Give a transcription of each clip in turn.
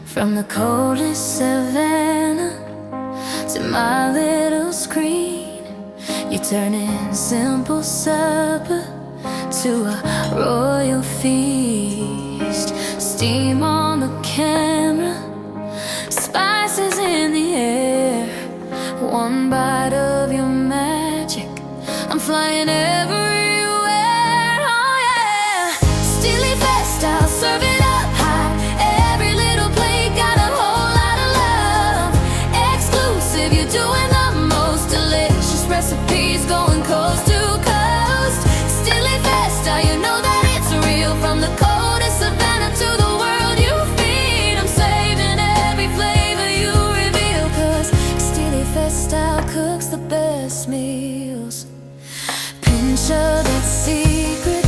From the coldest savanna to my little screen, you're turning simple supper to a royal feast. Steam on the camera, spices in the air. One bite of your magic, I'm flying everywhere. Oh yeah, Steely Fest, I'll serve it up high. Every little plate got a whole lot of love. Exclusive, you're doing the most delicious recipes, going coast to coast. Steely Fest, you know that it's real. From the coldest savanna to the world you feed, I'm saving every flavor you reveal, 'cause Steely Fest style cooks the best meals. Pinch of that secret,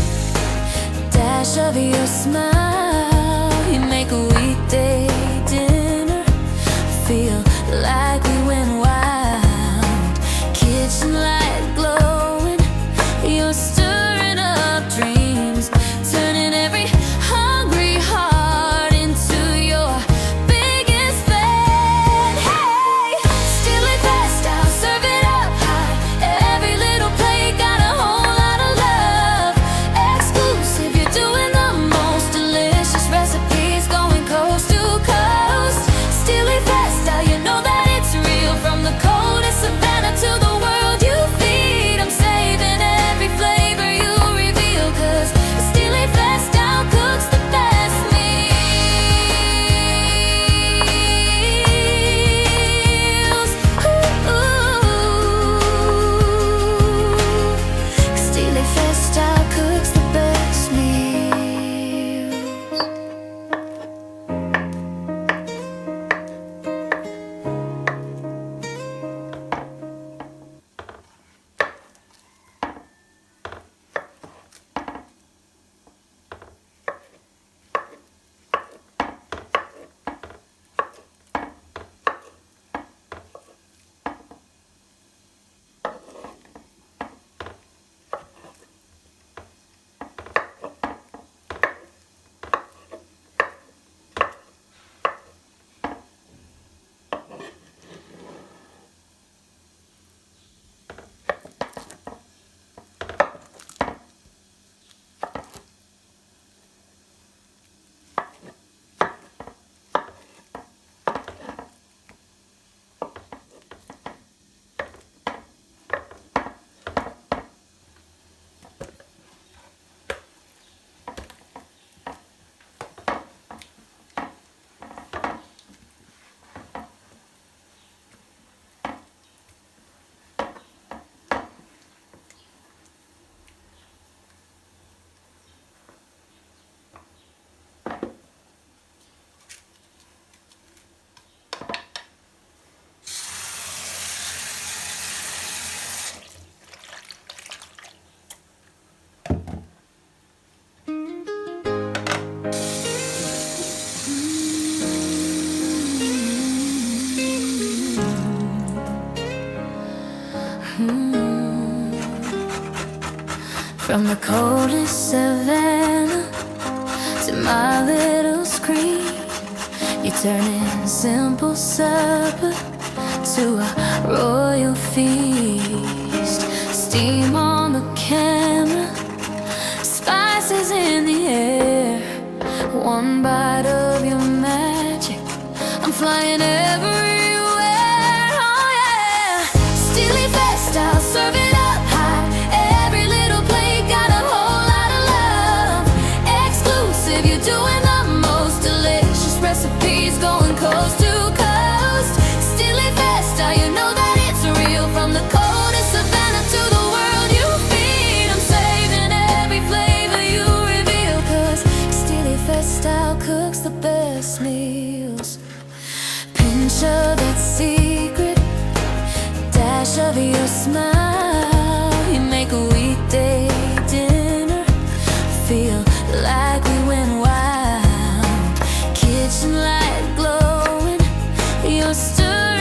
dash of your smile. You make a weekday dinner feel like we went wild. Kitchen light glowing, you're stirring up dreams, turning every hungry heart into your biggest fan. Hey, Steely Fest, I'll serve it up high. Every little plate got a whole lot of love. Exclusive, you're doing the most delicious recipes, going coast to coast. Steely Fest, you know that it's real. From the coldest savanna to the world you feed, I'm saving every flavor you reveal, 'cause Steely Fest style cooks the best meals. Ooh, Steely Fest style cooks the best meals. From the coldest savannah to my little screen, you're turning simple supper to a royal feast. Steam on the camera, spices in the air. One bite of your magic, I'm flying everywhere. Oh yeah, Steely Fest, I'll serve it up high. Every little plate got a whole lot of love. Exclusive, you're doing the most delicious recipes, going coast to coast. Steely Fest, you know that it's real. From the coldest savanna to the world you feed, I'm saving every flavor you reveal, 'cause Steely Fest style cooks the best meals. Pinch of that secret, dash of your smile. You make a weekday dinner feel like we went wild. Kitchen light glowing, you're stirring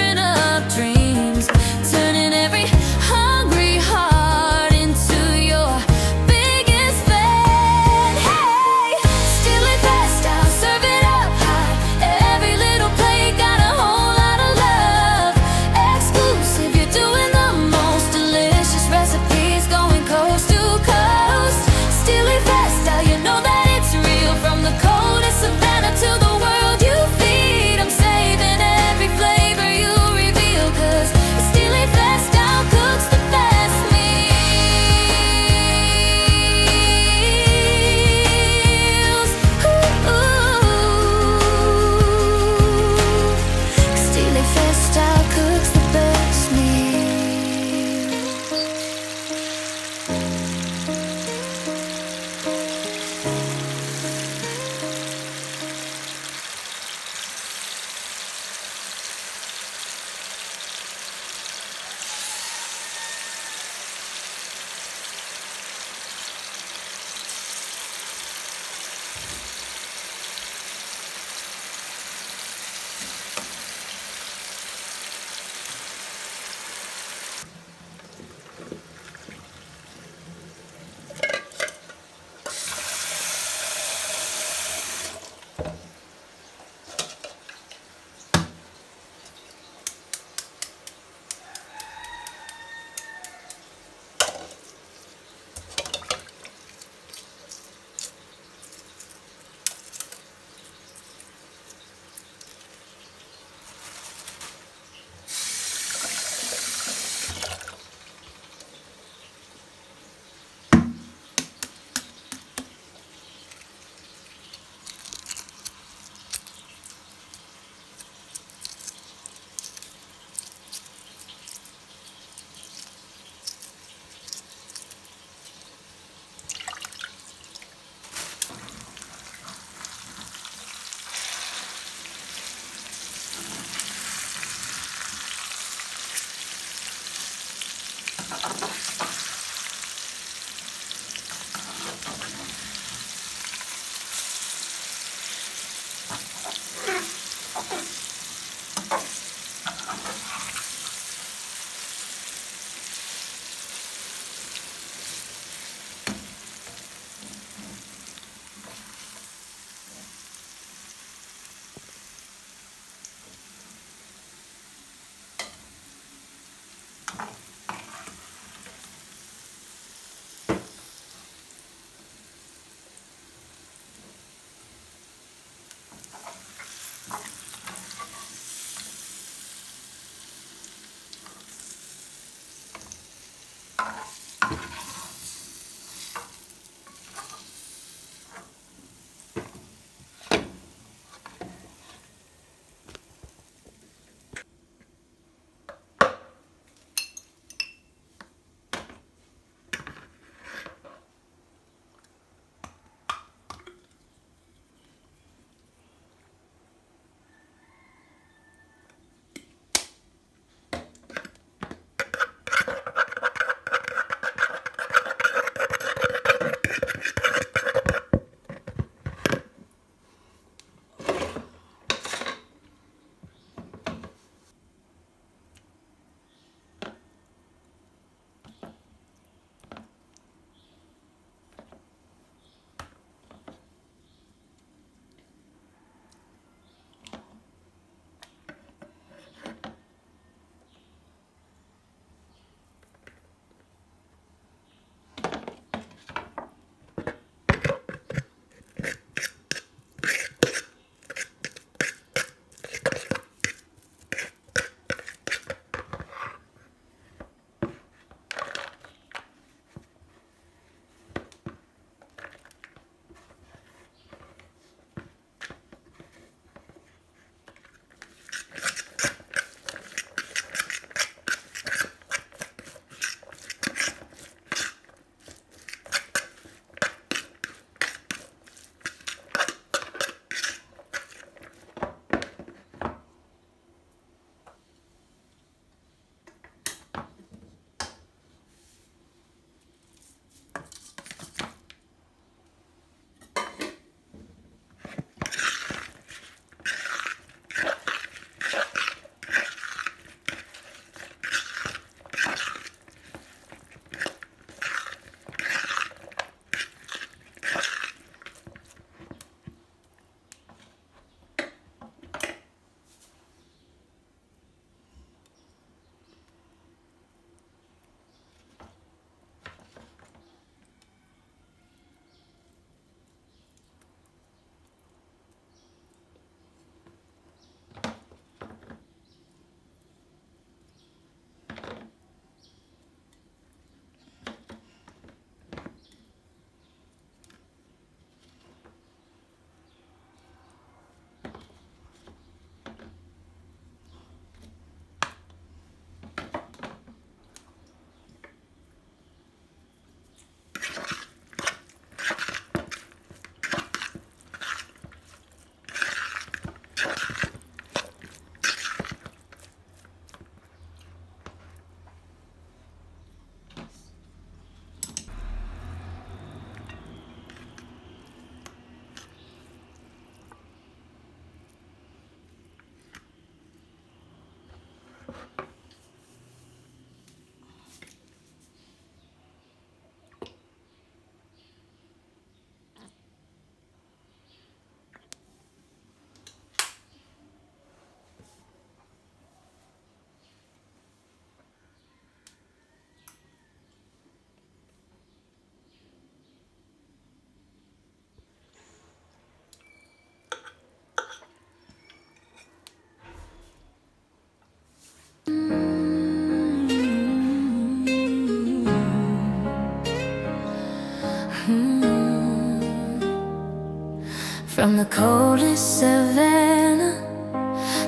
From the coldest savanna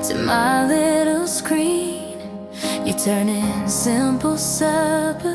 to my little screen, you're turning simple supper